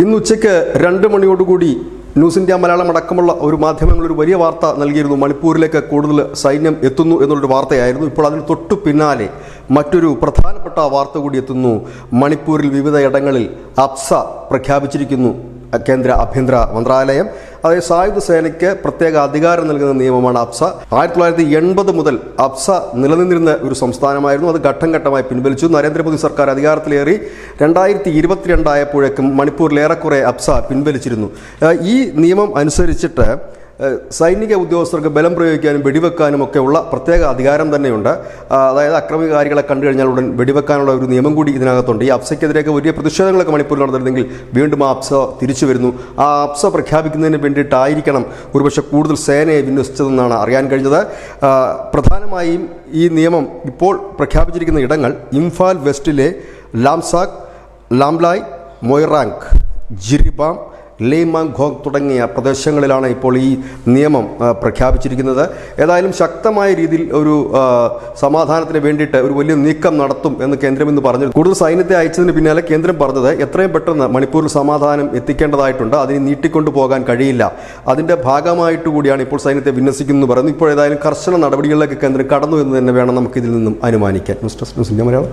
ഇന്ന് ഉച്ചയ്ക്ക് 2 മണിയോടുകൂടി ന്യൂസ് ഇന്ത്യ മലയാളം അടക്കമുള്ള ഒരു മാധ്യമങ്ങൾ ഒരു വലിയ വാർത്ത നൽകിയിരുന്നു. മണിപ്പൂരിലേക്ക് കൂടുതൽ സൈന്യം എത്തുന്നു എന്നുള്ളൊരു വാർത്തയായിരുന്നു. ഇപ്പോൾ അതിന് തൊട്ടു പിന്നാലെ മറ്റൊരു പ്രധാനപ്പെട്ട വാർത്ത കൂടി എത്തുന്നു. മണിപ്പൂരിൽ വിവിധ ഇടങ്ങളിൽ അപ്സ പ്രഖ്യാപിച്ചിരിക്കുന്നു കേന്ദ്ര ആഭ്യന്തര മന്ത്രാലയം. അതായത് സായുധ സേനയ്ക്ക് പ്രത്യേക അധികാരം നൽകുന്ന നിയമമാണ് അപ്സ. 1980 മുതൽ അപ്സ നിലനിന്നിരുന്ന ഒരു സംസ്ഥാനമായിരുന്നു. അത് ഘട്ടം ഘട്ടമായി പിൻവലിച്ചു. നരേന്ദ്രമോദി സർക്കാർ അധികാരത്തിലേറി 2022 ആയപ്പോഴേക്കും മണിപ്പൂരിൽ ഏറെക്കുറെ അപ്സ പിൻവലിച്ചിരുന്നു. ഈ നിയമം അനുസരിച്ചിട്ട് സൈനിക ഉദ്യോഗസ്ഥർക്ക് ബലം പ്രയോഗിക്കാനും വെടിവെക്കാനും ഒക്കെ ഉള്ള പ്രത്യേക അധികാരം തന്നെയുണ്ട്. അതായത് അക്രമകാരികളെ കണ്ടു കഴിഞ്ഞാൽ ഉടൻ വെടിവെക്കാനുള്ള ഒരു നിയമം കൂടി ഇതിനകത്തുണ്ട്. ഈ അപ്സയ്ക്കെതിരെയൊക്കെ വലിയ പ്രതിഷേധങ്ങളൊക്കെ മണിപ്പൂരിൽ നടന്നിരുന്നെങ്കിൽ വീണ്ടും ആ അപ്സ തിരിച്ചു വരുന്നു. ആ അപ്സ പ്രഖ്യാപിക്കുന്നതിന് വേണ്ടിയിട്ടായിരിക്കണം ഒരുപക്ഷെ കൂടുതൽ സേനയെ വിന്യസിച്ചതെന്നാണ് അറിയാൻ കഴിഞ്ഞത്. പ്രധാനമായും ഈ നിയമം ഇപ്പോൾ പ്രഖ്യാപിച്ചിരിക്കുന്ന ഇടങ്ങൾ ഇംഫാൽ വെസ്റ്റിലെ ലാംസാക്, ലാംലായ്, മൊയ്റാങ്, ജിരിബാം, ലേമാങ്ഖോങ് തുടങ്ങിയ പ്രദേശങ്ങളിലാണ് ഇപ്പോൾ ഈ നിയമം പ്രഖ്യാപിച്ചിരിക്കുന്നത്. ഏതായാലും ശക്തമായ രീതിയിൽ ഒരു സമാധാനത്തിന് വേണ്ടിയിട്ട് ഒരു വലിയ നീക്കം നടത്തും എന്ന് കേന്ദ്രം ഇന്ന് പറഞ്ഞു. കൂടുതൽ സൈന്യത്തെ അയച്ചതിന് പിന്നാലെ കേന്ദ്രം പറഞ്ഞത് എത്രയും പെട്ടെന്ന് മണിപ്പൂരിൽ സമാധാനം എത്തിക്കേണ്ടതായിട്ടുണ്ട്, അതിന് നീട്ടിക്കൊണ്ടു പോകാൻ കഴിയില്ല. അതിൻ്റെ ഭാഗമായിട്ട് കൂടിയാണ് ഇപ്പോൾ സൈന്യത്തെ വിന്യസിക്കുന്നു പറയുന്നത്. ഇപ്പോൾ ഏതായാലും കർശന നടപടികളിലേക്ക് കേന്ദ്രം കടന്നു എന്ന് തന്നെ വേണം നമുക്ക് ഇതിൽ നിന്നും അനുമാനിക്കാൻ. News desk news India Malayalam.